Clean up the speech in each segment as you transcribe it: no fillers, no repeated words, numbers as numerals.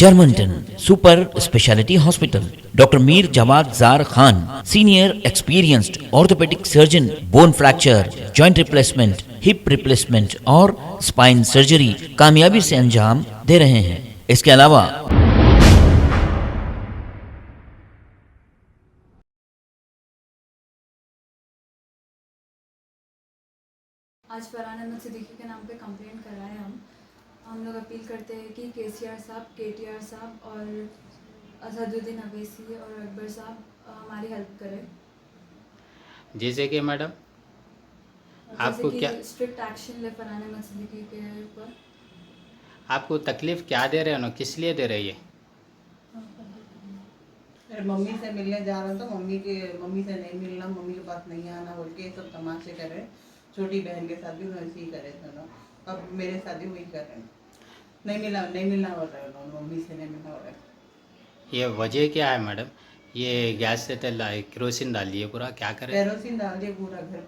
Germanton super speciality hospital, doctor Mir Jawad jar Khan, senior experienced orthopaedic surgeon, bone fracture, joint replacement, hip replacement और spine surgery कामयाबी से अंजाम दे रहे हैं। इसके अलावा आज फरहान अहमद सिद्दीकी के नाम पे कंप्लेंट कराए हम लोग अपील करते हैं कि केसीआर साहब, केटीआर साहब और असदुद्दीन अवैसी और अकबर साहब हमारी हेल्प करें। जैसे कि मैडम आपको क्या स्ट्रिक्ट एक्शन ले फरहान अहमद सिद्दीकी के ऊपर। आपको तकलीफ़ क्या दे रहे हो ना, किस लिए दे रही है? मम्मी से मिलने जा रहा था, मम्मी से नहीं मिलना, मम्मी के पास नहीं आना बोल के सब तमाशे कर रहे। छोटी बहन के साथ भी वैसे ही करे थे ना, अब मेरे साथ भी वही कर रहे हैं। नहीं मिलना हो रहा है, मम्मी से नहीं मिलना हो रहा है। ये वजह क्या है मैडम? ये गैस से तेल केरोसिन डाल दिए पूरा, क्या करें? केरोसिन डाल दिए पूरा घर,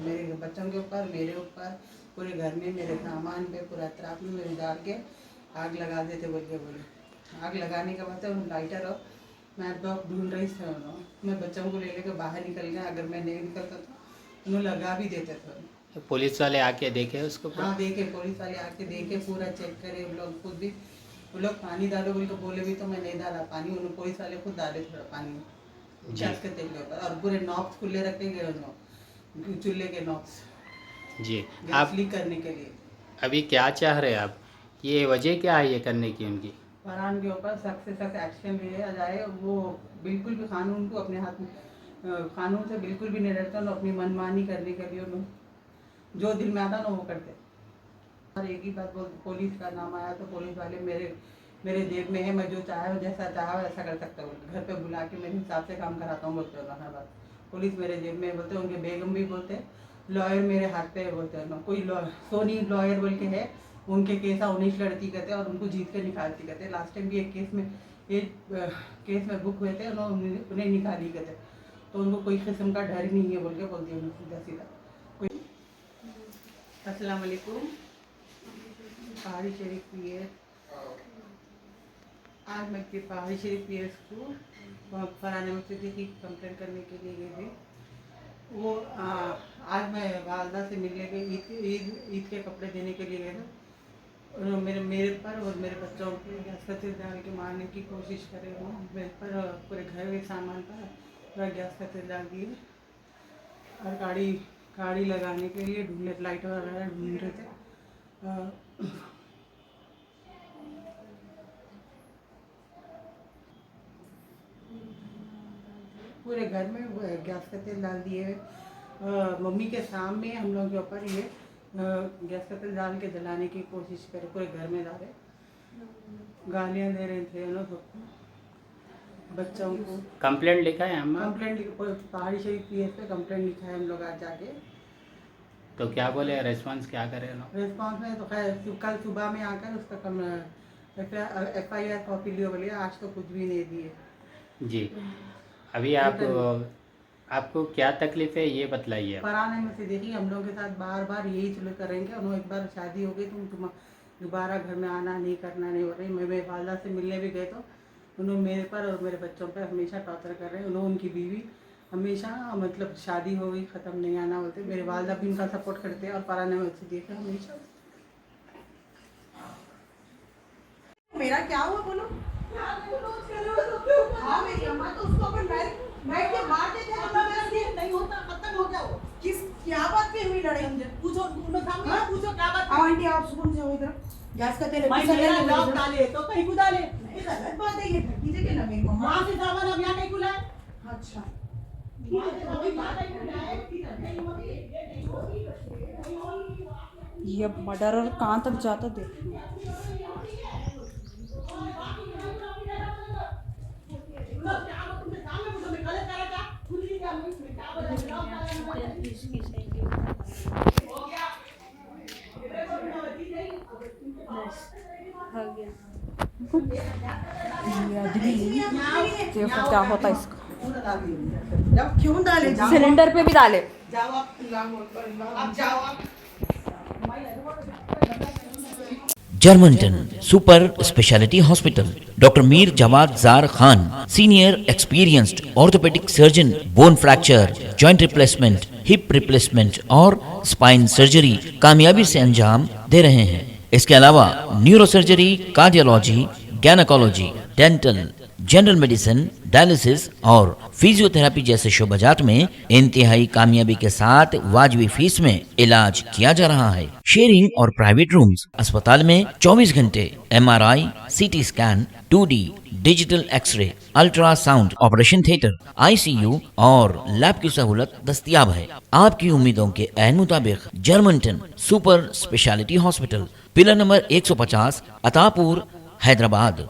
मेरे बच्चों के ऊपर, मेरे ऊपर, पूरे घर में, मेरे सामान पे, पूरा अतराफ में मेरे डाल के आग लगा देते बोले। आग लगाने के बाद लाइटर और मैं डॉग ढूंढ रही थी, मैं बच्चों को ले लेकर बाहर निकल गया। अगर मैं नहीं निकलता तो उन्हें लगा भी देते थे। पुलिस वाले आके देखे उसको? हाँ देखे, पुलिस वाले आके देखे, पूरा चेक करे। वो लोग खुद भी, वो लोग पानी डालो बोल के बोले भी तो मैं नहीं डाला पानी, उन्होंने पुलिस वाले खुद डाले थोड़ा पानी गैस के तेल के ऊपर, और पूरे नॉब्स खुले रखेंगे उन्होंने, चूल्हे के नॉब्स जी। आप लीक करने के लिए। अभी क्या चाह रहे हैं आप? ये वजह क्या है ये करने की उनकी? फरहान के ऊपर सख्त से सख्त एक्शन लिया जाए। वो बिल्कुल भी कानून को अपने हाथ में, कानून से बिल्कुल भी नहीं डरता, ना अपनी मनमानी करने के लिए उन्होंने जो दिल में आता ना वो करते। और एक ही बात बोल, पुलिस का नाम आया तो पुलिस वाले मेरे जेब में है, मैं जो चाहे जैसा चाहे वैसा कर सकता हूँ। घर पे बुला के मेरे हिसाब से काम कराता हूँ बोलते हो हर बात। पुलिस मेरे जेब में बोलते, उनके बेगम भी बोलते, लॉयर मेरे हाथ पे बोलते हैं। कोई सोनी लॉयर बोल के है, उनके केस उन्नीस लड़ती कहते और उनको जीत कर निकालती कहते। लास्ट टाइम भी एक केस में बुक हुए थे, उन्हें निकाली कहते। तो उनको कोई किस्म का डर नहीं है बोल के बोल दिया सीधा सीधा। अस्सलाम वालेकुम। पहाड़ी शरीफ पीए, आज मैं पहाड़ी शरीफ पीएस को फरहान अहमद सिद्दीकी की कंप्लेंट करने के लिए गई थी। वो आज मैं वालदा से मिलने गई, ईद के कपड़े देने के लिए गए थे। उन्होंने मेरे पर और मेरे बच्चों को गैस का तेल डाल के मारने की कोशिश करे। वो मेरे पर पूरे घर के सामान पर पूरा गैस का तेल डाल दिए, और गाड़ी लगाने के लिए ढूंढे, लाइट वगैरह ढूंढ रहे थे। पूरे घर में गैस का तेल डाल दिए। मम्मी के सामने हम लोग के ऊपर ये गैस का तेल डाल के जलाने की कोशिश करे, पूरे घर में डाले, गालियाँ दे रहे थे लोग बच्चों को। कंप्लेंट लिखा है हम? पहाड़ी शरीफ पीएस पे कंप्लेंट लिखा है हम लोग आज जाके। तो क्या बोले, रेस्पॉन्स क्या करे लोग? रेस्पॉन्स में तो खैर कल सुबह में आकर उसका FIR कॉपी लियो बोलिए, आज तो कुछ भी नहीं दिए। जी। अभी आपको क्या तकलीफ है ये बतलाइए। फरहान अहमद सिद्दीकी हम लोगों के साथ बार बार यही चलो करेंगे। उन्होंने एक बार शादी हो गई, तुम दोबारा घर में आना नहीं करना नहीं हो रही। मैं मेरे वालदा से मिलने भी गए तो उन्होंने मेरे पर और मेरे बच्चों पर हमेशा टॉर्चर कर रहे हैं। उन्होंने, उनकी बीवी हमेशा, मतलब शादी हो गई ख़त्म नहीं आना बोलते। मेरे वालदा भी उनका सपोर्ट करते हैं और फरहान अहमद सिद्दीकी हमेशा। मेरा क्या हुआ बोलो? हाँ मेरी अम्मा तो उसको अपन बैठ के मार देते हैं, नहीं होता, खत्म हो गया वो। क्या बात पे हुई लड़ाई? पूछो उनको सामने, पूछो क्या बात? आंटी आप सुकून से हो इधर। गैस का तेल मेरा लॉक डाले तो कहीं को डाले, गलत बात है ये। ठगी जगह ना मेरी मम्मा से सामान अब यहाँ कहीं को लाए। अच्छा ये मर्डरर कहाँ तक जाता देखो। देखो क्या होता है इसका। जब क्यों डाले? सिलेंडर पे भी डाले। जाओ आप जाओ आप। Germantown super speciality hospital, doctor Mir Jawad jar Khan, senior experienced orthopaedic surgeon, bone fracture, joint replacement, hip replacement और स्पाइन सर्जरी कामयाबी से अंजाम दे रहे हैं। इसके अलावा neuro surgery, cardiology, gynaecology, dental, general medicine, dialysis और फिजियोथेरेपी जैसे शोबाजात में इंतहाई कामयाबी के साथ वाजबी फीस में इलाज किया जा रहा है। शेयरिंग और प्राइवेट रूम्स, अस्पताल में 24 घंटे MRI, CT scan, 2D digital x-ray, ultrasound, operation theatre, ICU और लैब की सहूलत दस्तयाब है। आपकी उम्मीदों के ऐन मुताबिक Germanten super speciality hospital, pillar number 150, Attapur, Hyderabad.